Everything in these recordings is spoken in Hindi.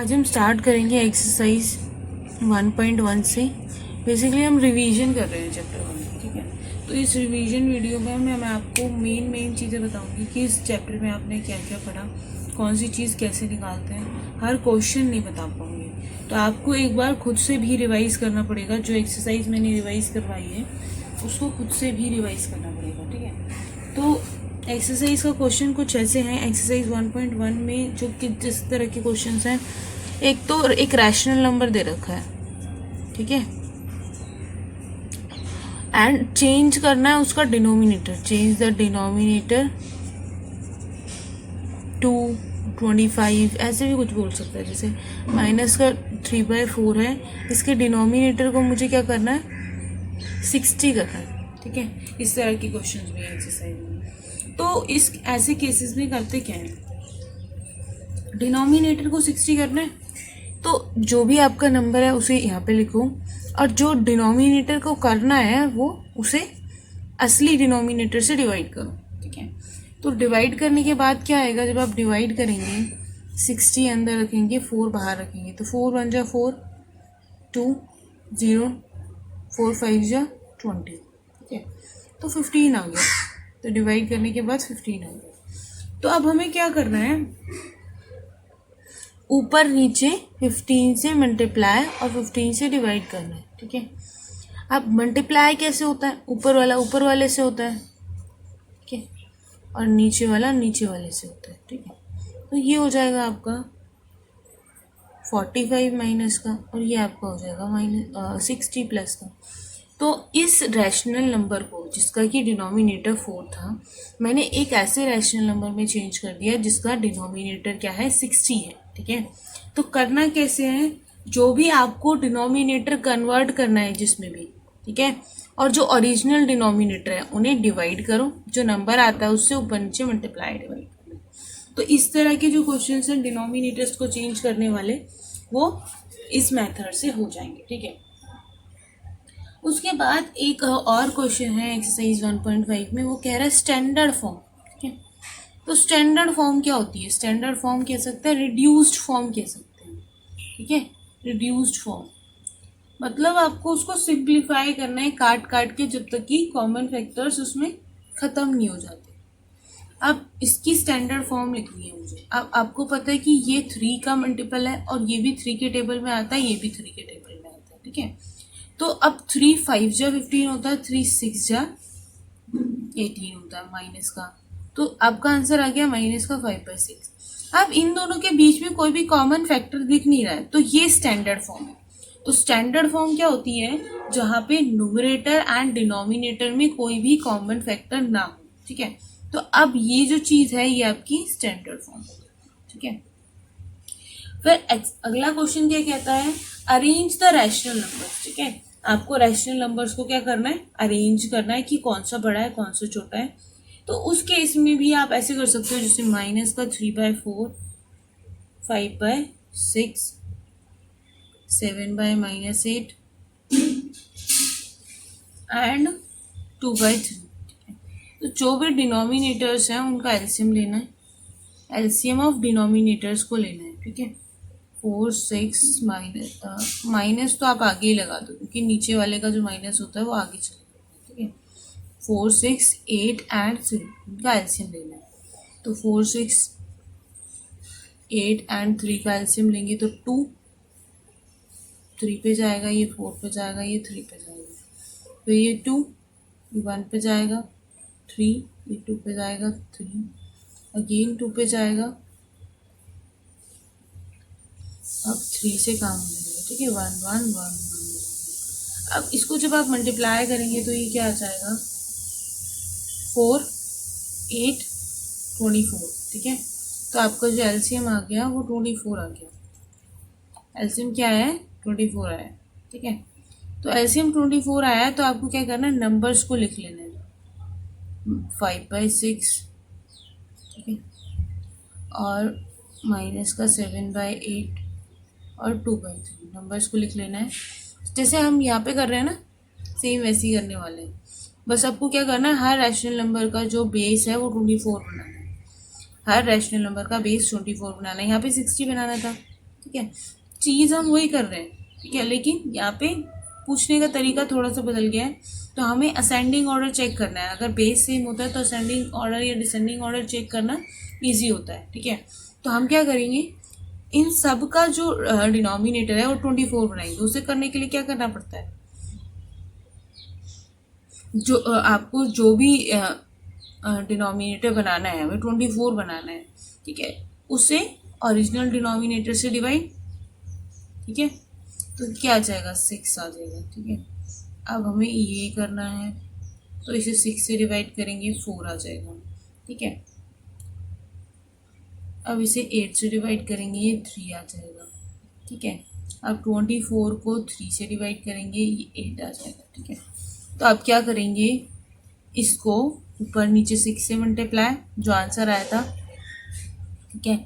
आज हम स्टार्ट करेंगे एक्सरसाइज 1.1 से। बेसिकली हम रिवीजन कर रहे हैं चैप्टर 1, ठीक है। तो इस रिवीजन वीडियो में मैं आपको मेन चीज़ें बताऊंगी कि इस चैप्टर में आपने क्या क्या पढ़ा, कौन सी चीज़ कैसे निकालते हैं। हर क्वेश्चन नहीं बता पाऊंगी, तो आपको एक बार खुद से भी रिवाइज़ करना पड़ेगा। जो एक्सरसाइज मैंने रिवाइज़ करवाई है उसको खुद से भी रिवाइज़ करना पड़ेगा, ठीक है। तो एक्सरसाइज का क्वेश्चन कुछ ऐसे हैं। एक्सरसाइज 1.1 में जो कि जिस तरह के क्वेश्चंस हैं, एक तो एक रैशनल नंबर दे रखा है, ठीक है, एंड चेंज करना है उसका denominator. Change the denominator to 25, ऐसे भी कुछ बोल सकता है। जैसे माइनस का 3/4 है, इसके डिनोमिनेटर को मुझे क्या करना है, 60 करना है, ठीक है। इस तरह के क्वेश्चंस भी हैं एक्सरसाइज में। तो इस ऐसे केसेस में करते क्या है, डिनोमिनेटर को 60 करना है, तो जो भी आपका नंबर है उसे यहाँ पे लिखो, और जो डिनोमिनेटर को करना है वो उसे असली डिनोमिनेटर से डिवाइड करो, ठीक है। तो डिवाइड करने के बाद क्या आएगा, जब आप डिवाइड करेंगे 60 अंदर रखेंगे, 4 बाहर रखेंगे, तो 4 1 जा 4, 2 0, 4 5 जा 20, ठीक है। तो 15 आ गया। तो डिवाइड करने के बाद 15 आ गया। तो अब हमें क्या करना है, ऊपर नीचे 15 से मल्टीप्लाई और 15 से डिवाइड करना है, ठीक है। अब मल्टीप्लाई कैसे होता है, ऊपर वाला ऊपर वाले से होता है, ठीक है, और नीचे वाला नीचे वाले से होता है, ठीक है। तो ये हो जाएगा आपका 45 माइनस का, और ये आपका हो जाएगा 60 प्लस का। तो इस रैशनल नंबर को, जिसका कि डिनोमिनेटर 4 था, मैंने एक ऐसे रैशनल नंबर में चेंज कर दिया जिसका डिनोमिनेटर क्या है, 60 है, ठीक है। तो करना कैसे है, जो भी आपको डिनोमिनेटर कन्वर्ट करना है जिसमें भी, ठीक है, और जो ओरिजिनल डिनोमिनेटर है उन्हें डिवाइड करो, जो नंबर आता है उससे ऊपर नीचे मल्टीप्लाई डिवाइड करो। तो इस तरह के जो क्वेश्चन हैं डिनोमिनेटर्स को चेंज करने वाले, वो इस मेथड से हो जाएंगे, ठीक है। उसके बाद एक और क्वेश्चन है एक्सरसाइज 1.5 में, वो कह रहा है स्टैंडर्ड फॉर्म, ठीक है। तो स्टैंडर्ड फॉर्म क्या होती है, स्टैंडर्ड फॉर्म कह सकते हैं, रिड्यूस्ड फॉर्म कह सकते हैं, ठीक है। रिड्यूस्ड फॉर्म मतलब आपको उसको सिंप्लीफाई करना है, काट काट के, जब तक कि कॉमन फैक्टर्स उसमें ख़त्म नहीं हो जाते। अब इसकी स्टैंडर्ड फॉर्म लिखनी है मुझे। अब आपको पता है कि ये 3 का मल्टीपल है, और ये भी 3 के टेबल में आता है, ये भी 3 के टेबल में आता है, ठीक है। तो अब 3 5 जा 15 होता है, 3 6 जा 18 होता है माइनस का। तो आपका आंसर आ गया माइनस का 5/6। अब इन दोनों के बीच में कोई भी कॉमन फैक्टर दिख नहीं रहा है, तो ये स्टैंडर्ड फॉर्म है। तो स्टैंडर्ड फॉर्म क्या होती है, जहाँ पे न्यूमरेटर एंड डिनोमिनेटर में कोई भी कॉमन फैक्टर ना हो, ठीक है। तो अब ये जो चीज़ है ये आपकी स्टैंडर्ड फॉर्म है, ठीक है। फिर अगला क्वेश्चन क्या कहता है, अरेंज द रैशनल नंबर्स, ठीक है। आपको रैशनल नंबर्स को क्या करना है, अरेंज करना है कि कौन सा बड़ा है कौन सा छोटा है। तो उस केस में भी आप ऐसे कर सकते हो, जैसे माइनस का 3/4, 5/6, 7/-8 एंड 2/3। तो जो भी डिनोमिनेटर्स हैं उनका एलसीएम लेना है, एलसीएम ऑफ डिनोमिनेटर्स को लेना है, ठीक है। 4 6 माइनस तो आप आगे ही लगा दो, क्योंकि नीचे वाले का जो माइनस होता है वो आगे चलेगा, ठीक है। 4 6 8 एंड 3 इनका एलसीएम लेना है। तो 4 6 8 एंड 3 का एलसीएम लेंगे तो 2, 3 पे जाएगा, ये 4 पे जाएगा, ये 3 पे जाएगा, तो ये 2, ये 1 पे जाएगा, 3, ये 2 पे जाएगा, 3 अगेन 2 पे जाएगा। अब 3 से काम लेंगे, ठीक है, 1 1 1 1। अब इसको जब आप मल्टीप्लाई करेंगे तो ये क्या आ जाएगा, 4 8 24, ठीक है। तो आपका जो एलसीएम आ गया वो 24 आ गया। एलसीएम क्या है, 24 आया, ठीक है। तो एलसीएम 24 आया, तो आपको क्या करना है, नंबर्स को लिख लेना है। 5/6, ठीक है, और माइनस का 7/8 और 2/3 नंबर्स को लिख लेना है। जैसे हम यहाँ पे कर रहे हैं ना, सेम वैसे ही करने वाले हैं। बस आपको क्या करना है, हर रैशनल नंबर का जो बेस है वो 24 बनाना है। हर रैशनल नंबर का बेस 24 बनाना है। यहाँ पे 60 बनाना था, ठीक है, चीज़ हम वही कर रहे हैं, ठीक है, लेकिन यहाँ पे पूछने का तरीका थोड़ा सा बदल गया है। तो हमें असेंडिंग ऑर्डर चेक करना है। अगर बेस सेम होता है तो असेंडिंग ऑर्डर या डिसेंडिंग ऑर्डर चेक करना ईजी होता है, ठीक है। तो हम क्या करेंगे, इन सब का जो डिनोमिनेटर है वो 24 बनाएंगे। उसे करने के लिए क्या करना पड़ता है, जो आपको जो भी डिनोमिनेटर बनाना है हमें 24 बनाना है, ठीक है, उसे ओरिजिनल डिनोमिनेटर से डिवाइड, ठीक है। तो क्या आ जाएगा, 6 आ जाएगा, ठीक है। अब हमें ये करना है, तो इसे 6 से डिवाइड करेंगे 4 आ जाएगा, ठीक है। अब इसे 8 से डिवाइड करेंगे, ये 3 आ जाएगा, ठीक है। अब 24 को 3 से डिवाइड करेंगे, ये 8 आ जाएगा, ठीक है। तो अब क्या करेंगे, इसको ऊपर नीचे 6 से मल्टीप्लाई, जो आंसर आया था, ठीक है।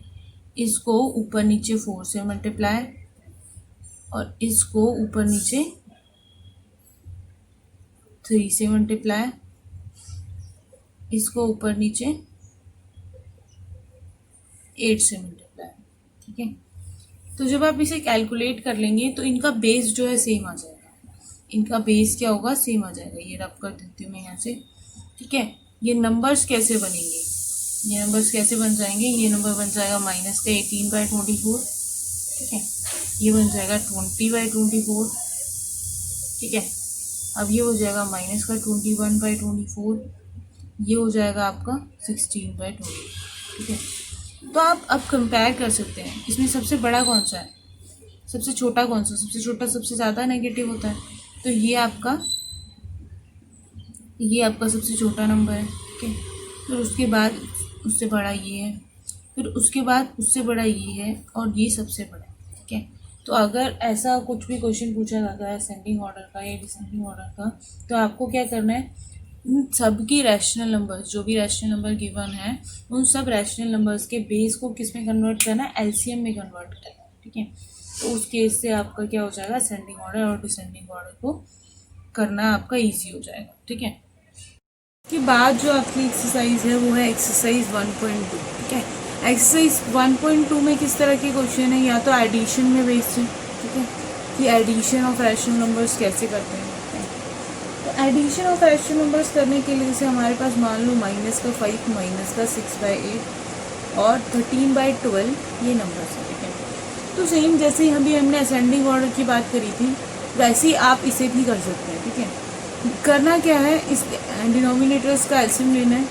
इसको ऊपर नीचे 4 से मल्टीप्लाई, और इसको ऊपर नीचे 3 से मल्टीप्लाई, इसको ऊपर नीचे 8 से मल्टीप्लाई, ठीक है। तो जब आप इसे कैलकुलेट कर लेंगे तो इनका बेस जो है सेम आ जाएगा। इनका बेस क्या होगा, सेम आ जाएगा। ये रब कर देती हूँ मैं यहाँ से, ठीक है। ये नंबर्स कैसे बनेंगे, ये नंबर्स कैसे बन जाएंगे, ये नंबर बन जाएगा माइनस का 18/24, ठीक है। ये बन जाएगा 20/24, ठीक है। अब ये हो जाएगा माइनस का 21/24, ये हो जाएगा आपका 16/20, ठीक है। तो आप अब कंपेयर कर सकते हैं, इसमें सबसे बड़ा कौन सा है, सबसे छोटा कौन सा, सबसे छोटा सबसे ज़्यादा नेगेटिव होता है। तो ये आपका सबसे छोटा नंबर है, ठीक है। फिर उसके बाद उससे बड़ा ये है, फिर उसके बाद उससे बड़ा ये है, और ये सबसे बड़ा है, ठीक है। तो अगर ऐसा कुछ भी क्वेश्चन पूछा जाता है असेंडिंग ऑर्डर का या डिसेंडिंग ऑर्डर का, तो आपको क्या करना है, उन सबकी रैशनल नंबर्स, जो भी रैशनल नंबर गिवन है, उन सब रैशनल नंबर्स के बेस को किस में कन्वर्ट करना है, एलसीएम में कन्वर्ट करना है, ठीक है। तो उस केस से आपका क्या हो जाएगा, असेंडिंग ऑर्डर और डिसेंडिंग ऑर्डर को करना आपका ईजी हो जाएगा, ठीक है। के बाद जो आपकी एक्सरसाइज है वो है एक्सरसाइज 1.2, ठीक है। एक्सरसाइज 1.2 में किस तरह के क्वेश्चन है, या तो एडिशन में बेस्ड है, ठीक है, कि एडिशन ऑफ रैशनल नंबर्स कैसे करते हैं। तो एडिशन ऑफ रैशनल नंबर्स करने के लिए जैसे हमारे पास मान लो माइनस का 5, माइनस का 6/8 और 13/12 ये नंबर्स हैं, ठीक है। तो सेम जैसे ही अभी हमने असेंडिंग ऑर्डर की बात करी थी, वैसे ही आप इसे भी कर सकते हैं, ठीक है। करना क्या है, इस डिनोमिनेटर्स का एलसीएम लेना है,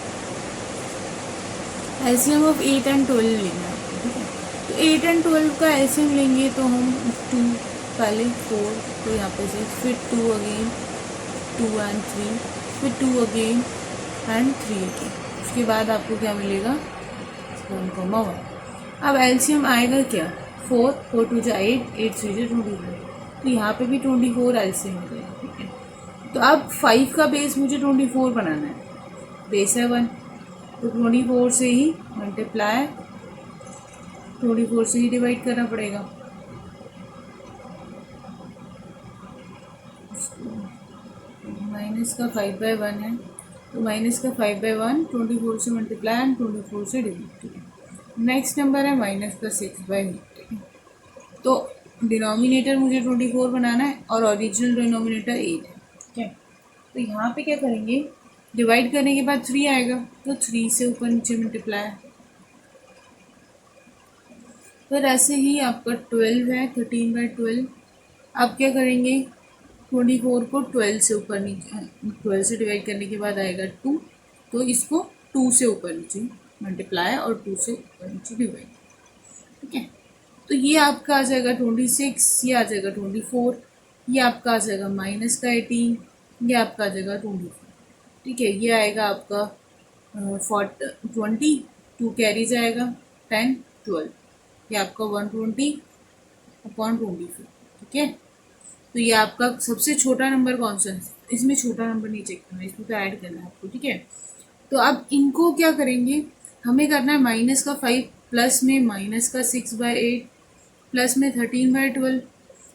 एलसीएम ऑफ 8 और 12 लेना है, ठीक है। तो 8 और 12 का एलसीएम लेंगे तो हम 2 पहले 4, तो यहाँ पे 6, फिर 2 अगेन, 2 और 3, फिर 2 अगेन एंड 3 अगेन। उसके बाद आपको क्या मिलेगा, 1, 1। अब एलसीएम आएगा क्या, 4, 4 2 जा 8, 8 3 जा 24। तो यहाँ पे भी 24 एलसीएम हो जाएगा, ठीक है। तो अब 5 का बेस मुझे 24 बनाना है, बेस है 1, तो 24 से ही मल्टीप्लाई, 24 से ही डिवाइड करना पड़ेगा। माइनस का 5/1 है, तो माइनस का 5/1 24 से मल्टीप्लाई एंड 24 से डिवाइड, ठीक है। नेक्स्ट नंबर है माइनस का 6/8, ठीक है। तो डिनोमिनेटर मुझे 24 बनाना है और ओरिजिनल डिनोमिनेटर 8 है, ठीक है। तो यहाँ पे क्या करेंगे, डिवाइड करने के बाद 3 आएगा, तो 3 से ऊपर नीचे मल्टीप्लाई, फिर ऐसे ही आपका 12 है, 13/12। आप क्या करेंगे, 24 को 12 से ऊपर नीचे, 12 से डिवाइड करने के बाद आएगा 2, तो इसको 2 से ऊपर नीचे मल्टीप्लाई और 2 से ऊपर नीचे डिवाइड, ठीक है। तो ये आपका आ जाएगा 26, ये आ जाएगा 24, ये आपका आ जाएगा माइनस का 18, ये आपका आ जाएगा 24, ठीक है। ये आएगा आपका 20, 2 कैरी जाएगा, 10, 12, ये आपका 120/24, ठीक है। तो ये आपका सबसे छोटा नंबर कौन सा है, इसमें छोटा नंबर नहीं चेक करना, इसमें तो ऐड करना है आपको, ठीक है। तो अब इनको क्या करेंगे, हमें करना है माइनस का 5 प्लस में माइनस का 6/8 प्लस में 13/12।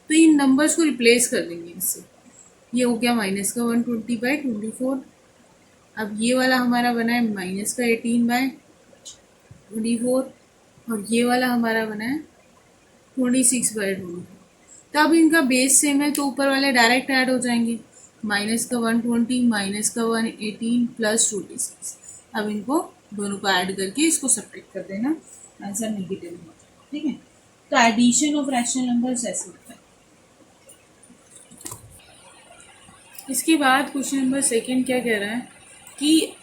तो इन नंबर्स को रिप्लेस कर देंगे इससे, ये हो गया माइनस का 120/24। अब ये वाला हमारा बना है माइनस का 18/24, और ये वाला हमारा बना है 26/2। तो अब इनका बेस सेम है तो ऊपर वाले डायरेक्ट ऐड हो जाएंगे। माइनस का 120 माइनस का 118 प्लस 26। अब इनको दोनों को ऐड करके इसको सब्ट्रैक्ट कर देना, आंसर नेगेटिव होगा। ठीक है, तो एडिशन ऑफ रैशनल नंबर्स ऐसे होता है। इसके बाद क्वेश्चन नंबर सेकंड क्या कह रहा है कि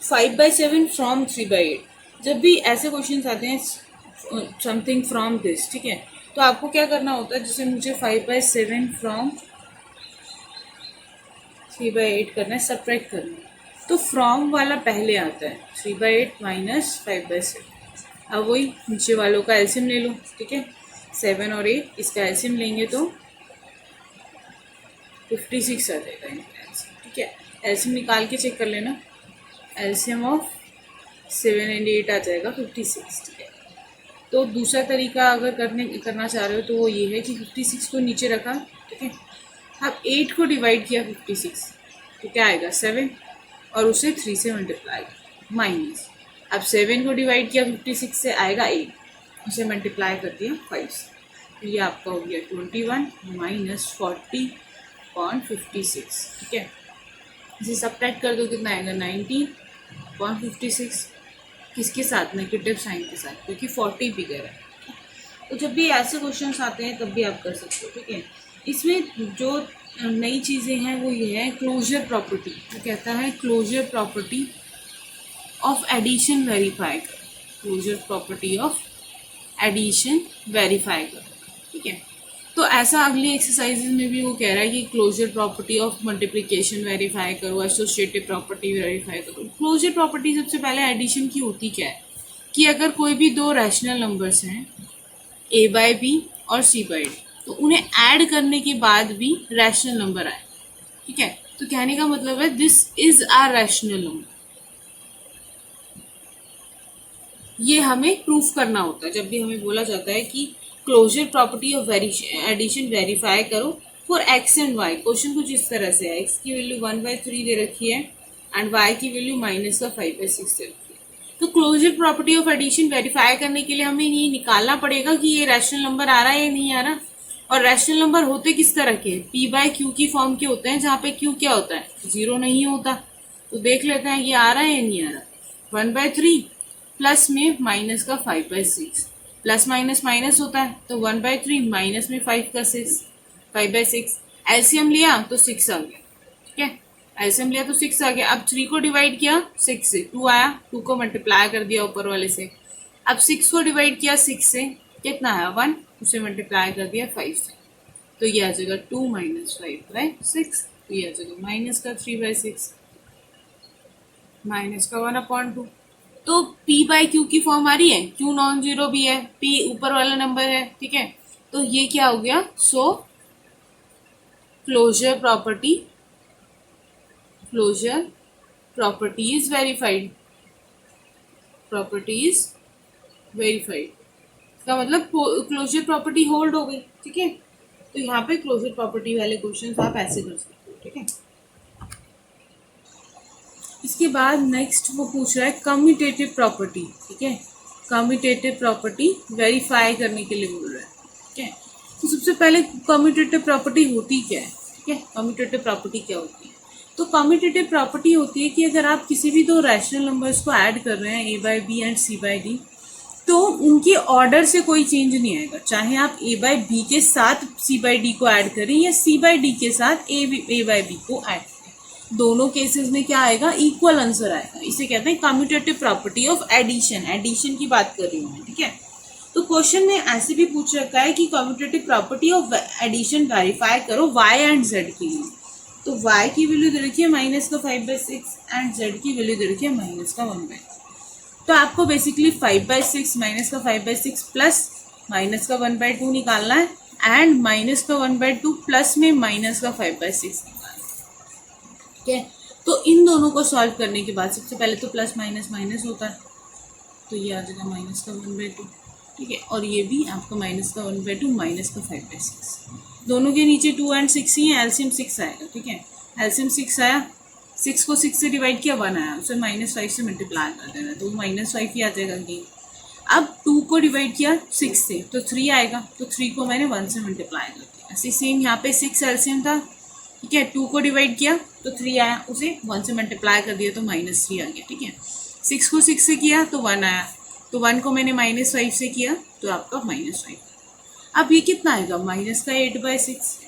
5/7 फ्रॉम 3/8। जब भी ऐसे क्वेश्चन आते हैं समथिंग फ्रॉम दिस, ठीक है, तो आपको क्या करना होता है, जैसे मुझे 5/7 फ्रॉम 3/8 करना है, सब्ट्रैक्ट करना है, तो फ्रॉम वाला पहले आता है 3/8 माइनस 5/7। अब वही नीचे वालों का एलसीएम ले लो, ठीक है, 7 और 8 इसका एलसीएम लेंगे तो 56 आ जाएगा इनका एलसीएम। ठीक है, एलसीएम निकाल के चेक कर लेना, एलसीएम ऑफ 7 एंड 8 आ जाएगा 56। ठीक है, तो दूसरा तरीका अगर करना चाह रहे हो तो वो ये है कि 56 को नीचे रखा, ठीक है, अब 8 को डिवाइड किया 56 तो क्या आएगा 7 और उसे 3 से मल्टीप्लाई माइनस, अब 7 को डिवाइड किया 56 से आएगा 8, उसे मल्टीप्लाई कर दिया 5 से, तो ये आपका हो गया 21 माइनस 40.56। ठीक है, इसे सब्ट्रैक्ट कर दो कितना आएगा 19.56, किसके साथ, नेगेटिव साइन के साथ, क्योंकि 40 बिगर है। तो जब भी ऐसे क्वेश्चंस आते हैं तब भी आप कर सकते हो। ठीक है, इसमें जो नई चीज़ें हैं वो ये है क्लोजर प्रॉपर्टी, वो कहता है closure property of addition verify करो, closure property of addition verify करो। ठीक है, तो ऐसा अगली एक्सरसाइजेज में भी वो कह रहा है कि closure property of multiplication verify करो, एसोसिएटिव प्रॉपर्टी वेरीफाई करो। क्लोजर प्रॉपर्टी सबसे पहले एडिशन की होती क्या है कि अगर कोई भी दो रैशनल नंबर्स हैं a/b और c/d, तो उन्हें ऐड करने के बाद भी रैशनल नंबर आए। ठीक है, तो कहने का मतलब है this is a rational number, ये हमें प्रूफ करना होता है जब भी हमें बोला जाता है कि closure property of addition verify करो for x and y. Question कुछ इस तरह से है, एक्स की वैल्यू 1/3 दे रखी है एंड वाई की वैल्यू माइनस का 5/6 दे रखी है। तो closure property of addition verify करने के लिए हमें ये निकालना पड़ेगा कि ये रैशनल नंबर आ रहा है या नहीं आ रहा, और रैशनल नंबर होते किस तरह के, p/q की फॉर्म के होते हैं, जहाँ पे q क्या होता है, 0 नहीं होता। तो देख लेते हैं ये आ रहा है या नहीं आ रहा। 1/3 प्लस में माइनस का 5/6, प्लस माइनस माइनस होता है, तो 1/3 माइनस में 5 का 6, 5/6। एलसीएम लिया तो 6 आ गया। ठीक है, एलसीएम लिया तो 6 आ गया। अब 3 को डिवाइड किया 6 से, 2 आया, 2 को मल्टीप्लाई कर दिया ऊपर वाले से। अब 6 को डिवाइड किया 6 से, कितना है 1, उसे मल्टीप्लाई कर दिया 5 से, तो ये आ जाएगा 2 माइनस 5/6, तो ये आ जाएगा माइनस का 3/6, माइनस का 1/2। तो p/q की फॉर्म आ रही है, q नॉन जीरो भी है, p ऊपर वाला नंबर है। ठीक है, तो ये क्या हो गया, so closure property is verified, property is verified, इसका मतलब क्लोजर प्रॉपर्टी होल्ड हो गई। ठीक है, तो यहाँ पे क्लोजर प्रॉपर्टी वाले क्वेश्चन आप ऐसे कर सकते हो। ठीक है, इसके बाद नेक्स्ट वो पूछ रहा है कम्यूटेटिव प्रॉपर्टी। ठीक है, कम्यूटेटिव प्रॉपर्टी वेरीफाई करने के लिए बोल रहा है। ठीक है, तो सबसे पहले कम्यूटेटिव प्रॉपर्टी होती क्या है। ठीक है, कम्यूटेटिव प्रॉपर्टी क्या होती है, तो कम्यूटेटिव प्रॉपर्टी होती है कि अगर आप किसी भी दो रैशनल नंबर्स को ऐड कर रहे हैं a/b एंड c/d, तो उनके ऑर्डर से कोई चेंज नहीं आएगा, चाहे आप a/b के साथ c/d को ऐड करें या c/d के साथ a/b को ऐड, दोनों केसेस में क्या आएगा, इक्वल आंसर आएगा। इसे कहते हैं commutative property of addition, addition की बात कर रही हूँ मैं। ठीक है, तो क्वेश्चन में ऐसे भी पूछ रखा है कि commutative property of addition verify करो y एंड z के लिए, तो y की वैल्यू दे रखी है माइनस का 5/6 एंड z की वैल्यू दे रखी है माइनस का 1/2। तो आपको बेसिकली 5/6 माइनस का 5/6 प्लस माइनस का 1/2 निकालना है एंड माइनस का 1/2 प्लस में माइनस का 5/6 निकालना है। ठीक है, तो इन दोनों को सॉल्व करने के बाद सबसे पहले तो प्लस माइनस माइनस होता है, तो ये आ जाएगा माइनस का 1/2। ठीक है, और ये भी आपका माइनस का 1/2 माइनस का 5/6, दोनों के नीचे 2 एंड 6 ही है, एलसीएम 6 आएगा। ठीक है, एलसीएम 6 आया, 6 को 6 से डिवाइड किया 1 आया, उसे -5 से मल्टीप्लाई कर देना, तो -5 ही आ जाएगा गेन। अब 2 को डिवाइड किया 6 से तो 3 आएगा, तो 3 को मैंने 1 से मल्टीप्लाई कर दिया। ऐसे सेम यहाँ पे 6 एलसीएम था, ठीक है, 2 को डिवाइड किया तो 3 आया, उसे 1 से मल्टीप्लाई कर दिया तो -3 आ गया, ठीक है। 6 को 6 से किया तो 1 आया, तो 1 को मैंने -5 से किया तो आपका -5। अब ये कितना आएगा, -8/6,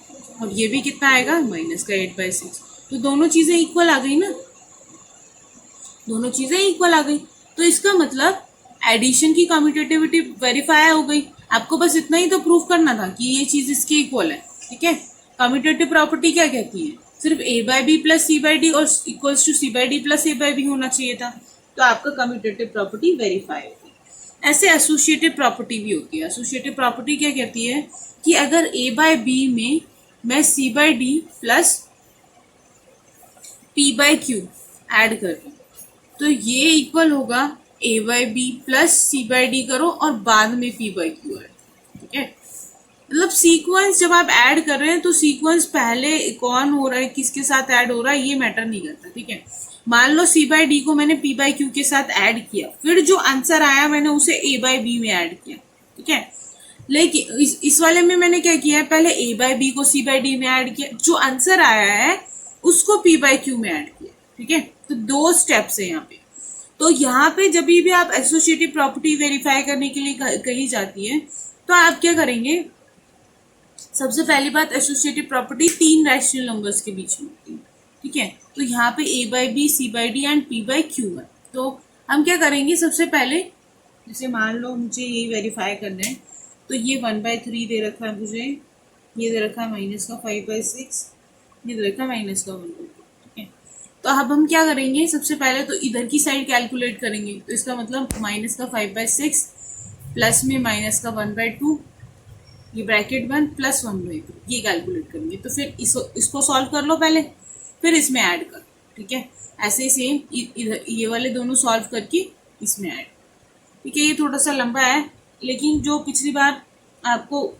और ये भी कितना आएगा, -8/6। तो दोनों चीज़ें इक्वल आ गई ना, दोनों चीज़ें इक्वल आ गई। तो इसका मतलब एडिशन की कम्यूटेटिविटी वेरीफाई हो गई। आपको बस इतना ही तो प्रूफ करना था कि ये चीज़ इसके इक्वल है, ठीक है। कम्यूटेटिव प्रॉपर्टी क्या कहती है, सिर्फ a/b + c/d और इक्वल्स टू c/d + a/b होना चाहिए था, तो आपका कम्यूटेटिव प्रॉपर्टी वेरीफाई होगी। ऐसे एसोसिएटिव प्रॉपर्टी भी होती है। एसोसिएटिव प्रॉपर्टी क्या कहती है कि अगर a/b में मैं c/d + p/q ऐड कर दूँ तो ये इक्वल होगा a/b + c/d करो और बाद में p/q ऐड, ठीक है। मतलब सीक्वेंस जब आप ऐड कर रहे हैं तो सीक्वेंस पहले कौन हो रहा है, किसके साथ ऐड हो रहा है, ये मैटर नहीं करता, ठीक है। मान लो c/d को मैंने p/q के साथ ऐड किया, फिर जो आंसर आया मैंने उसे a/b में ऐड किया, ठीक है। लेकिन इस वाले में मैंने क्या किया है, पहले a/b को c/d में ऐड किया, जो आंसर आया है उसको p/q में ऐड किया, ठीक है। तो 2 स्टेप्स है यहाँ पे। तो यहाँ पे जब भी आप एसोसिएटिव प्रॉपर्टी वेरीफाई करने के लिए कही जाती है तो आप क्या करेंगे, सबसे पहली बात एसोसिएटिव प्रॉपर्टी 3 रैशनल नंबर्स के बीच में होती है, ठीक है। तो यहाँ पे a/b, c/d एंड p/q है। तो हम क्या करेंगे, सबसे पहले जैसे मान लो मुझे ये वेरीफाई करना है, तो ये 1/3 दे रखा है मुझे, ये दे रखा है -5/6, ये दे रखा है -1/2, ठीक है। तो अब हम क्या करेंगे, सबसे पहले तो इधर की साइड कैलकुलेट करेंगे, तो इसका मतलब -5/6 प्लस में -1/2, ये ब्रैकेट 1 + 1/2, ये कैलकुलेट करेंगे। तो फिर इसको सॉल्व कर लो पहले, फिर इसमें ऐड करो, ठीक है। ऐसे ही सेम इधर ये वाले दोनों सॉल्व करके इसमें ऐड, ठीक है। ये थोड़ा सा लंबा है, लेकिन जो पिछली बार आपको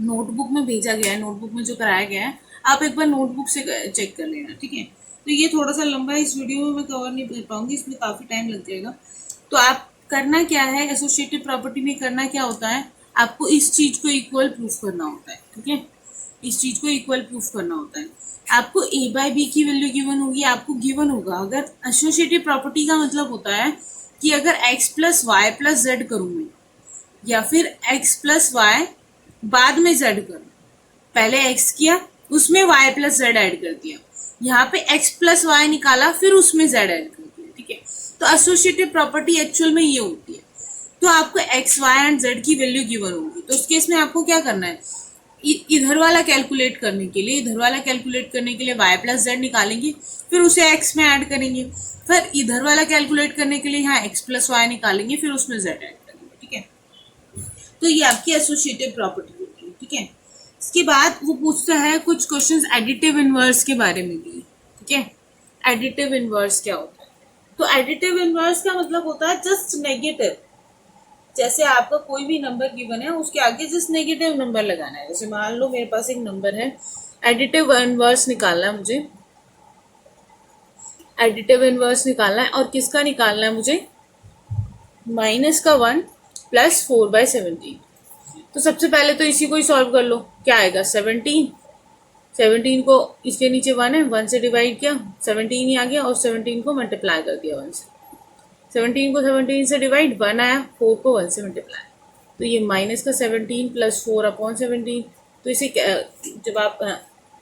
नोटबुक में भेजा गया है, नोटबुक में जो कराया गया है, आप एक बार नोटबुक से चेक कर लेना, ठीक है। तो ये थोड़ा सा लंबा है, इस वीडियो में मैं कवर नहीं कर पाऊंगी, इसमें काफ़ी टाइम लग जाएगा। तो आप करना क्या है, एसोसिएटिव प्रॉपर्टी में करना क्या होता है, आपको इस चीज़ को इक्वल प्रूफ करना होता है, ठीक है। इस चीज़ को इक्वल प्रूफ करना होता है। आपको a/b की वैल्यू गिवन होगी, आपको गिवन होगा, अगर एसोसिएटिव प्रॉपर्टी का मतलब होता है कि अगर x + y + z करूँ मैं, या फिर x + y बाद में z करूँ, पहले x किया उसमें y + z ऐड कर दिया, यहाँ पे x + y निकाला फिर उसमें z ऐड कर दिया, ठीक है। तो एसोसिएटिव प्रॉपर्टी एक्चुअल में ये होती है। तो आपको x, y एंड z की वैल्यू गिवन होगी, तो उस केस में आपको क्या करना है, इधर वाला कैलकुलेट करने के लिए y + z निकालेंगे, फिर उसे x में ऐड करेंगे, फिर इधर वाला कैलकुलेट करने के लिए यहाँ x + y निकालेंगे, फिर उसमें z ऐड करेंगे, ठीक है। तो ये आपकी एसोसिएटिव प्रॉपर्टी होती है, ठीक है। इसके बाद वो पूछता है कुछ क्वेश्चंस एडिटिव इनवर्स के बारे में भी, ठीक है। एडिटिव इनवर्स क्या होता है, तो एडिटिव इनवर्स का मतलब होता है जस्ट नेगेटिव। जैसे आपका कोई भी नंबर गिवन है, उसके आगे जस्ट नेगेटिव नंबर लगाना है। जैसे मान लो मेरे पास एक नंबर है, एडिटिव इनवर्स निकालना है मुझे, एडिटिव इनवर्स निकालना है, और किसका निकालना है मुझे, -1 + 4/17। तो सबसे पहले तो इसी को ही सॉल्व कर लो, क्या आएगा 17 को इसके नीचे 1 है, 1 से डिवाइड किया 17 ही आ गया, और 17 को मल्टीप्लाई कर दिया 1 से, 17 को 17 से डिवाइड 1 आया, 4 को 1 से मल्टीप्लाई, तो ये -17 + 4/17। तो इसे जब आप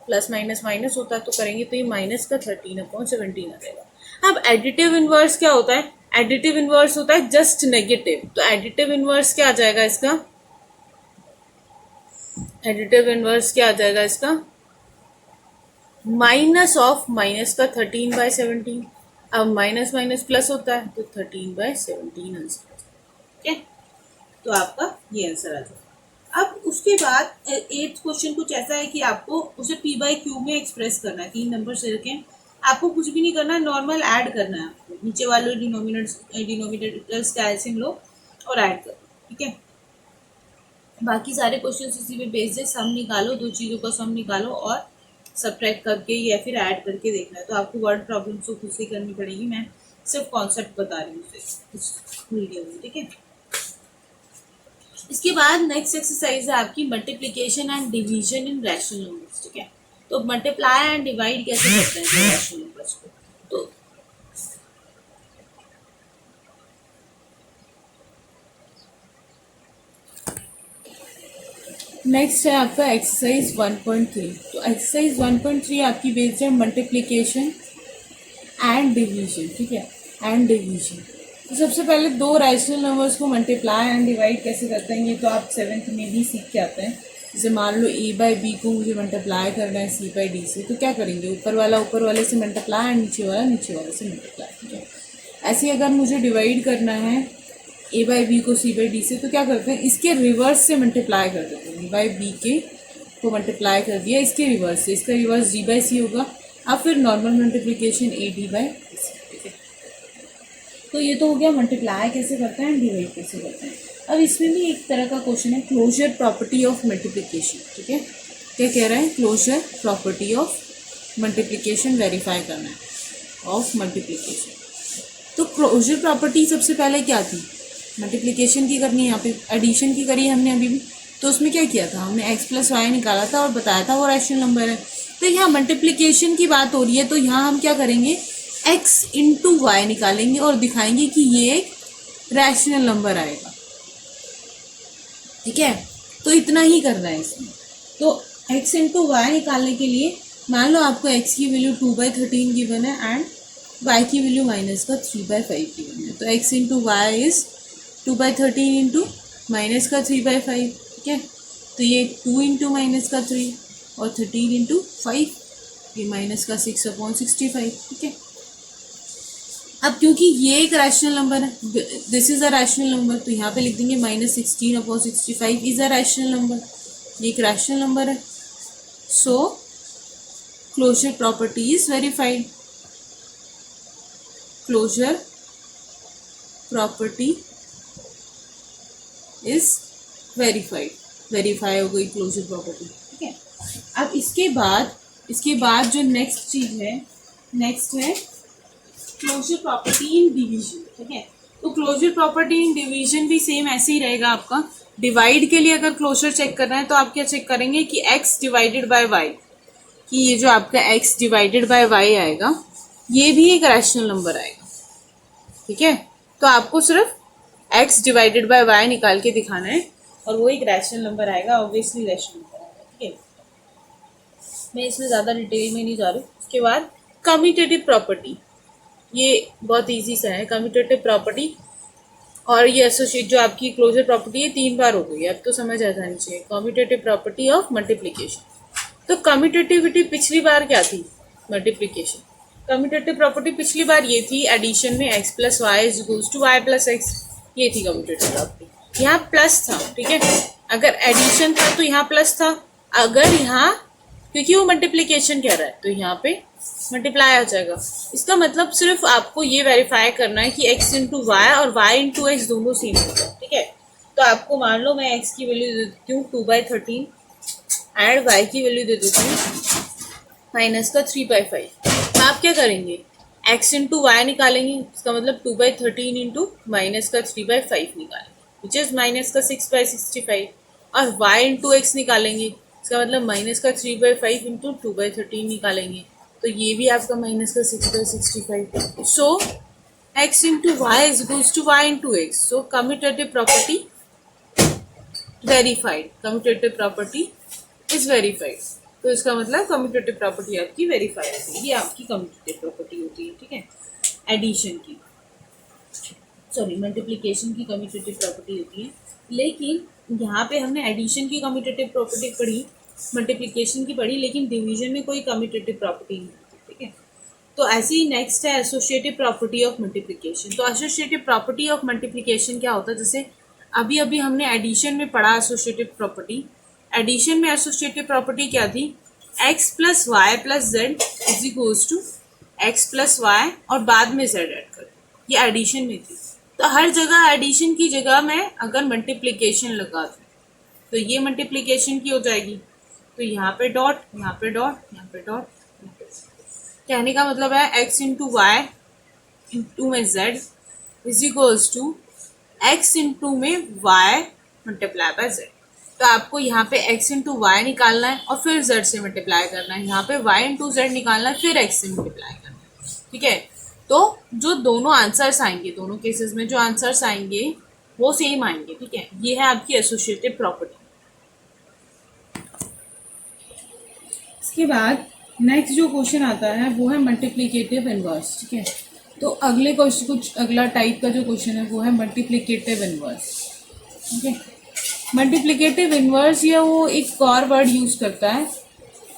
प्लस माइनस माइनस होता है तो करेंगे तो ये -13/17 आ जाएगा। अब एडिटिव इनवर्स क्या होता है, एडिटिव इनवर्स होता है जस्ट नेगेटिव। तो एडिटिव इनवर्स क्या आ जाएगा इसका, एडिटिव इनवर्स क्या आ जाएगा इसका, -13/17। अब माइनस माइनस प्लस होता है तो 13/17 आंसर, ठीक है। तो आपका ये आंसर आ जाएगा। अब उसके बाद 8th क्वेश्चन कुछ ऐसा है कि आपको उसे p/q में एक्सप्रेस करना है। 3 नंबर से रखें, आपको कुछ भी नहीं करना है, नॉर्मल ऐड करना है। आपको नीचे वाले डिनोमिनेटर्स का एलसीएम लो और ऐड करो, ठीक है। बाकी सारे क्वेश्चन इसी पे बेस्ड है। सम निकालो, 2 चीज़ों का सम निकालो और सब्ट्रैक्ट करके या फिर ऐड करके देखना है। तो आपको वर्ड प्रॉब्लम तो खुद से करनी पड़ेगी, मैं सिर्फ कॉन्सेप्ट बता रही हूँ इस वीडियो में, ठीक है। इसके बाद नेक्स्ट एक्सरसाइज है आपकी multiplication and division in rational numbers, ठीक है। तो मल्टीप्लाई एंड डिवाइड कैसे करते हैं रैशनल नंबर्स को, तो नेक्स्ट है आपका एक्सरसाइज 1.3। तो एक्सरसाइज 1.3 आपकी बेस्ड है मल्टीप्लिकेशन एंड डिवीजन, ठीक है, एंड डिवीजन। तो सबसे पहले दो रैशनल नंबर्स को मल्टीप्लाई एंड डिवाइड कैसे करते हैं ये तो आप 7th में भी सीख के आते हैं। जैसे मान लो a बाई बी को मुझे मल्टीप्लाई करना है c बाई डी से, तो क्या करेंगे, ऊपर वाला ऊपर वाले से मल्टीप्लाई एंड नीचे वाला नीचे वाले से मल्टीप्लाई, ठीक है। ऐसे ही अगर मुझे डिवाइड करना है a बाई बी को c बाई डी से, तो क्या करते हैं, इसके रिवर्स से मल्टीप्लाई कर देते हैं। a बाई बी के को मल्टीप्लाई कर दिया इसके रिवर्स से, इसका रिवर्स d बाई सी होगा। अब फिर normal multiplication a D by C, ठीक है। तो ये तो हो गया मल्टीप्लाई कैसे करते हैं, डिवाइड कैसे करते हैं। अब इसमें भी एक तरह का क्वेश्चन है क्लोजर प्रॉपर्टी ऑफ मल्टीप्लिकेशन, ठीक है। क्या कह रहा है, closure property of multiplication verify करना है ऑफ मल्टीप्लिकेशन। तो क्लोजर प्रॉपर्टी सबसे पहले क्या थी, मल्टीप्लिकेशन की करनी है, यहाँ पे एडिशन की करी हमने अभी भी। तो उसमें क्या किया था, हमने x प्लस वाई निकाला था और बताया था वो रैशनल नंबर है। तो यहाँ मल्टीप्लिकेशन की बात हो रही है, तो यहाँ हम क्या करेंगे, x इंटू वाई निकालेंगे और दिखाएंगे कि ये एक रैशनल नंबर आएगा, ठीक है। तो इतना ही करना है इसमें। तो x इंटू वाई निकालने के लिए मान लो आपको x की वैल्यू 2/13 गिवन है एंड y की वैल्यू माइनस का 3/5 गिवन है। तो x into y is 2/13 into minus का 3/5, ठीक है। तो ये 2 इंटू माइनस का 3 और 13 इंटू 5, ये माइनस का 6/65, ठीक है। अब क्योंकि ये एक रैशनल नंबर है, this is a rational number, तो यहाँ पे लिख देंगे -16/65 इज अ रैशनल नंबर, ये एक रैशनल नंबर है। So closure property is verified, closure property is verified, verify हो गई क्लोजर प्रॉपर्टी, ठीक है। अब इसके बाद जो नेक्स्ट चीज है, नेक्स्ट है क्लोजर प्रॉपर्टी इन डिवीजन, ठीक है। तो क्लोजर प्रॉपर्टी इन डिवीजन भी सेम ऐसे ही रहेगा आपका। डिवाइड के लिए अगर क्लोजर चेक करना है तो आप क्या चेक करेंगे कि x डिवाइडेड बाय y, कि ये जो आपका x डिवाइडेड बाय y आएगा ये भी एक रैशनल नंबर आएगा, ठीक है। तो आपको सिर्फ x डिवाइडेड बाय y निकाल के दिखाना है और वो एक रैशनल नंबर आएगा, ऑब्वियसली रैशनल नंबर आएगा, ठीक है। मैं इसमें ज़्यादा डिटेल में नहीं जा रही। उसके बाद कम्यूटेटिव प्रॉपर्टी, ये बहुत इजी सा है कम्यूटेटिव प्रॉपर्टी। और ये एसोसिएट जो आपकी क्लोजर प्रॉपर्टी है 3 बार हो गई, अब तो समझ आ जानी चाहिए। कम्यूटेटिव प्रॉपर्टी ऑफ मल्टीप्लिकेशन, तो कम्यूटेटिविटी पिछली बार क्या थी, मल्टीप्लिकेशन। कम्यूटेटिव प्रॉपर्टी पिछली बार ये थी एडिशन में x plus y is equals to y plus x, ये थी कम्यूटेटिव प्रॉपर्टी। यहाँ प्लस था, ठीक है, अगर एडिशन था तो यहाँ प्लस था, अगर यहाँ क्योंकि वो मल्टीप्लिकेशन कह रहा है तो यहाँ पे मल्टीप्लाई आ जाएगा। इसका मतलब सिर्फ आपको ये वेरीफाई करना है कि x इंटू वाई और y इंटू एक्स दोनों सेम होगा, ठीक है। तो आपको मान लो मैं x की वैल्यू दे देती हूँ 2/13 एंड y की वैल्यू दे देती हूँ माइनस का 3/5। तो आप क्या करेंगे, x इंटू वाई निकालेंगे, इसका मतलब 2/13 इंटू माइनस का 3/5 निकालेंगे विच इज माइनस का 6/65, और y इंटू एक्स निकालेंगे, इसका मतलब माइनस का 3/5 इंटू 2/13 निकालेंगे, तो ये भी आपका माइनस का 6/65। So x into y is equals to y into x. So commutative property verified, commutative property is verified. तो इसका मतलब कम्यूटेटिव प्रॉपर्टी आपकी वेरीफाई होती है, ये आपकी कम्यूटेटिव प्रॉपर्टी होती है, ठीक है। एडिशन की, सॉरी मल्टीप्लिकेशन की कम्यूटेटिव प्रॉपर्टी होती है, लेकिन यहाँ पे हमने एडिशन की कम्यूटेटिव प्रॉपर्टी पढ़ी, मल्टीप्लिकेशन की पढ़ी, लेकिन डिवीजन में कोई कम्यूटेटिव प्रॉपर्टी नहीं होती, ठीक है। तो ऐसे ही नेक्स्ट है एसोसिएटिव प्रॉपर्टी ऑफ मल्टीप्लिकेशन। तो एसोसिएटिव प्रॉपर्टी ऑफ मल्टीप्लिकेशन क्या होता है, जैसे अभी अभी हमने एडिशन में पढ़ा एसोसिएटिव प्रॉपर्टी। एडिशन में एसोसिएटिव प्रॉपर्टी क्या थी, x plus y plus z is equals to x plus y और बाद में z ऐड कर, ये एडिशन में थी। तो हर जगह एडिशन की जगह मैं अगर मल्टीप्लिकेशन लगा दूँ तो ये मल्टीप्लिकेशन की हो जाएगी। तो यहाँ पे डॉट, यहाँ पे डॉट, यहाँ पे डॉट, कहने का मतलब है x इंटू वाई इंटू में z is equals to x into में y मल्टीप्लाई बाय जेड। तो आपको यहाँ पे x इंटू वाई निकालना है और फिर z से मल्टीप्लाई करना है, यहाँ पे y इंटू जेड निकालना है फिर x से मल्टीप्लाई करना है। ठीक है, तो जो दोनों आंसर्स आएंगे, दोनों केसेस में जो आंसर्स आएंगे वो सेम आएंगे। ठीक है, ये है आपकी एसोसिएटिव प्रॉपर्टी। इसके बाद नेक्स्ट जो क्वेश्चन आता है वो है मल्टीप्लिकेटिव इनवर्स। ठीक है, तो अगले क्वेश्चन, कुछ अगला टाइप का जो क्वेश्चन है वो है मल्टीप्लिकेटिव इनवर्स। ठीक है, मल्टीप्लिकेटिव इनवर्स या वो एक और वर्ड यूज करता है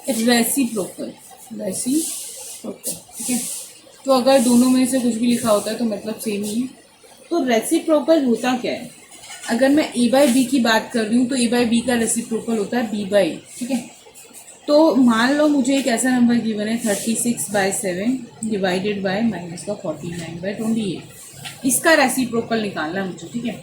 रेसिप्रोकल। रेसिप्रोकल, ठीक है, तो अगर दोनों में से कुछ भी लिखा होता है तो मतलब सेम ही है। तो रेसिप्रोकल होता क्या है? अगर मैं ए बाई बी की बात कर रही हूँ तो ए बाई बी का रेसिप्रोकल होता है बी बाई। ठीक है, तो मान लो मुझे एक ऐसा नंबर गिवन है 36/7 डिवाइडेड बाय -49/28, इसका रेसिप्रोकल निकालना है मुझे। ठीक है,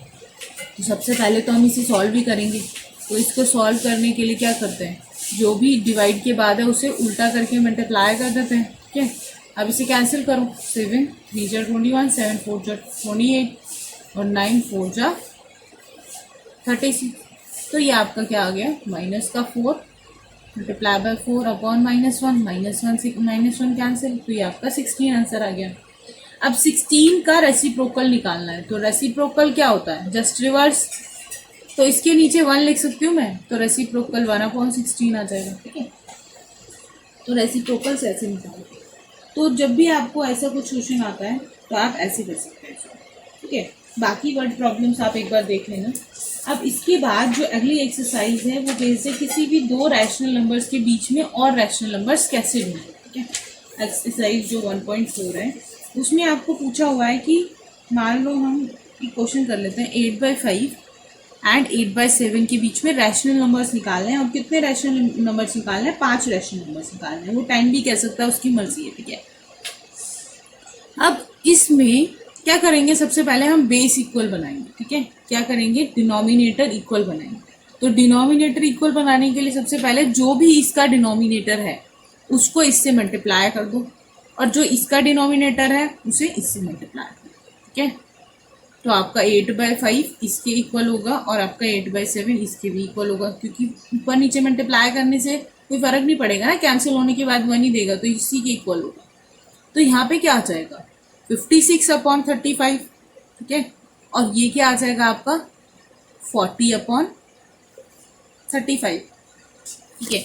तो सबसे पहले तो हम इसे सॉल्व भी करेंगे। तो इसको सॉल्व करने के लिए क्या करते हैं, जो भी डिवाइड के बाद है उसे उल्टा करके मल्टीप्लाई कर देते हैं। ठीक है, अब इसे कैंसिल करो, 7 3 जा 21, 7 4 जा 28 और 9 4 जा 36। तो ये आपका क्या आ गया, माइनस का 4 मल्टीप्लाई बाय 4 अपॉन -1, -1 कैंसिल, तो ये आपका 16 आंसर आ गया। अब 16 का रेसिप्रोकल निकालना है। तो रेसिप्रोकल क्या होता है, जस्ट रिवर्स। तो इसके नीचे 1 लिख सकती हूँ मैं, तो रेसिप्रोकल 1/16 आ जाएगा। ठीक है, तो रेसिप्रोकल से ऐसे निकालो। तो जब भी आपको ऐसा कुछ क्वेश्चन आता है तो आप ऐसे कर सकते हैं। ठीक है, बाकी वर्ड प्रॉब्लम्स आप एक बार देख लेना। अब इसके बाद जो अगली एक्सरसाइज है वो बेस्ड है किसी भी दो रैशनल नंबर्स के बीच में और रैशनल नंबर्स कैसे ढूंढें। ठीक है, एक्सरसाइज जो 1.4 है उसमें आपको पूछा हुआ है कि मान लो हम एक क्वेश्चन कर लेते हैं, 8/5 एंड 8/7 के बीच में रैशनल नंबर्स निकालने हैं। और कितने रैशनल नंबर्स निकालने हैं, 5 रैशनल नंबर्स निकालने हैं। वो 10 भी कह सकता है, उसकी मर्जी है। ठीक है, अब इसमें क्या करेंगे, सबसे पहले हम बेस इक्वल बनाएंगे। ठीक है, क्या करेंगे, डिनोमिनेटर इक्वल बनाएंगे। तो डिनोमिनेटर इक्वल बनाने के लिए सबसे पहले जो भी इसका डिनोमिनेटर है उसको इससे मल्टीप्लाई कर दो, और जो इसका डिनोमिनेटर है उसे इससे मल्टीप्लाई कर दो। ठीक है, तो आपका 8/5 इसके इक्वल होगा और आपका 8/7 इसके भी इक्वल होगा, क्योंकि ऊपर नीचे मल्टीप्लाई करने से कोई फर्क नहीं पड़ेगा ना, कैंसिल होने के बाद 1 ही देगा, तो इसी के इक्वल होगा। तो यहाँ पे क्या आ जाएगा, 56/35। ठीक है, और ये क्या आ जाएगा आपका 40/35। ठीक है,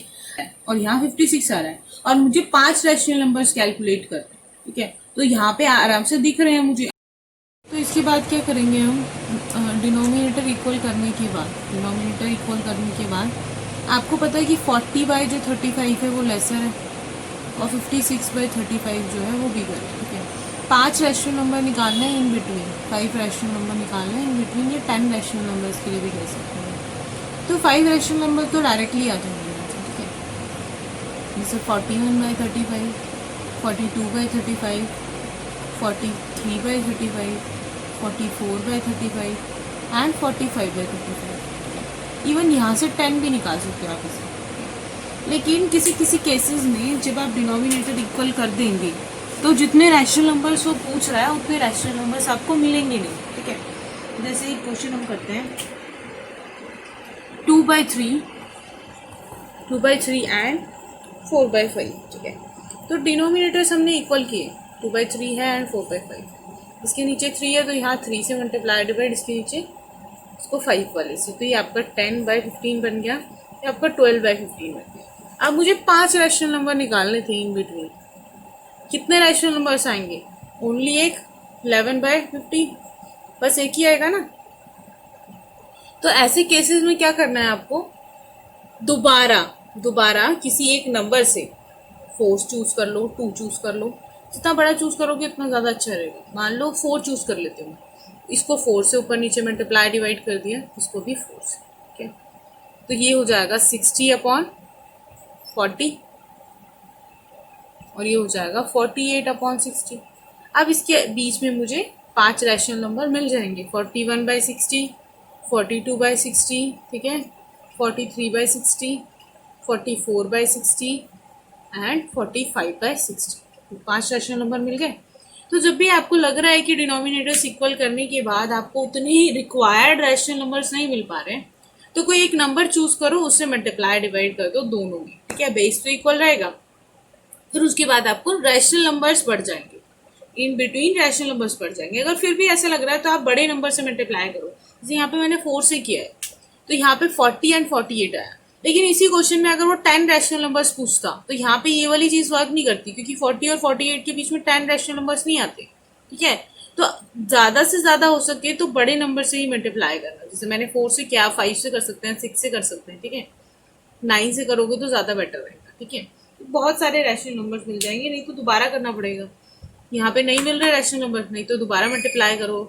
और यहाँ 56 आ रहा है और मुझे 5 रैशनल नंबर्स कैलकुलेट कर। ठीक है, तो यहाँ पे आराम से दिख रहे हैं मुझे। तो इसके बाद क्या करेंगे हम, डिनोमिनेटर इक्वल करने के बाद आपको पता है कि 40/35 है वो लेसर है और 56/35 जो है वो बिगर है। ठीक है, 5 रैशनल नंबर निकालना है इन बिटवीन, 5 रैशनल नंबर निकालना है इन बिटवीन, ये 10 रैशनल नंबर्स के लिए भी कह सकते हैं। तो 5 रैशनल नंबर तो डायरेक्टली आ जाएंगे। ठीक है, जैसे 41/35, 42/35, 43/35, 44/35 एंड 45/35। इवन यहाँ से 10 भी निकाल सकते हो आप इसे। लेकिन किसी किसी केसेस में जब आप डिनोमिनेटर इक्वल कर देंगे तो जितने रैशनल नंबर्स वो पूछ रहा है उतने रैशनल नंबर्स आपको मिलेंगे नहीं। ठीक है, जैसे एक क्वेश्चन हम करते हैं 2/3 एंड 4/5। ठीक है, तो डिनोमिनेटर्स हमने इक्वल किए, 2/3 है एंड 4/5। इसके नीचे 3 है तो यहाँ 3 से मल्टीप्लाई डिवाइड, इसके नीचे इसको 5 वाले से, तो ये आपका 10/15 बन गया, ये आपका 12/15 बन गया। अब मुझे 5 रैशनल नंबर निकालने थे इन बिटवीन। कितने रैशनल नंबर्स आएंगे, ओनली एक, 11/15, बस एक ही आएगा ना। तो ऐसे केसेस में क्या करना है आपको, दोबारा किसी एक नंबर से 4 चूज कर लो, 2 चूज कर लो, जितना बड़ा चूज करोगे उतना ज़्यादा अच्छा रहेगा। मान लो 4 चूज कर लेते हो, इसको 4 से ऊपर नीचे मल्टीप्लाई डिवाइड कर दिया, इसको भी 4 से। ठीक है, तो ये हो जाएगा 60/40 और ये हो जाएगा 48/60। अब इसके बीच में मुझे 5 रैशनल नंबर मिल जाएंगे, 41/60, 42/60, ठीक है, 43/60, 44/60 एंड 45/60। 5 रैशनल नंबर मिल गए। तो जब भी आपको लग रहा है कि डिनोमिनेटर्स इक्वल करने के बाद आपको उतने रिक्वायर्ड रैशनल नंबर्स नहीं मिल पा रहे हैं, तो कोई एक नंबर चूज करो, उससे मल्टीप्लाई डिवाइड कर दो दोनों में, ठीक है, बेस तो इक्वल रहेगा। फिर उसके बाद आपको रैशनल नंबर्स बढ़ जाएंगे, इन बिटवीन रैशनल नंबर्स बढ़ जाएंगे। अगर फिर भी ऐसा लग रहा है तो आप बड़े नंबर से मल्टीप्लाई करो, जैसे यहाँ पे मैंने 4 से किया है, तो यहाँ पे 40 एंड 48 आया। लेकिन इसी क्वेश्चन में अगर वो 10 रैशनल नंबर्स पूछता तो यहाँ पे ये वाली चीज वर्क नहीं करती, क्योंकि 40 और 48 के बीच में 10 रैशनल नंबर्स नहीं आते, ठीक है। तो ज्यादा से ज्यादा हो सके तो बड़े नंबर से ही मल्टीप्लाई करना, जैसे मैंने 4 से किया, 5 से कर सकते हैं, 6 से कर सकते हैं, ठीक है। 9 से करोगे तो ज्यादा बेटर रहेगा, ठीक है। तो बहुत सारे रैशनल नंबर्स मिल जाएंगे, नहीं तो दोबारा करना पड़ेगा। यहाँ पे नहीं मिल रहे रैशनल नंबर, नहीं तो दोबारा मल्टीप्लाई करो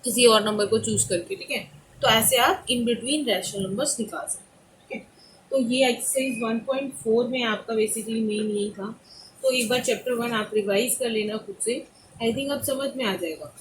किसी और नंबर को चूज करके, ठीक है। तो ऐसे आप इन बिटवीन रैशनल नंबर्स निकाल सकते हैं, ठीक है। तो ये एक्सरसाइज 1.4 में आपका बेसिकली मेन यही था। तो एक बार चैप्टर 1 आप रिवाइज कर लेना खुद से, आई थिंक अब समझ में आ जाएगा।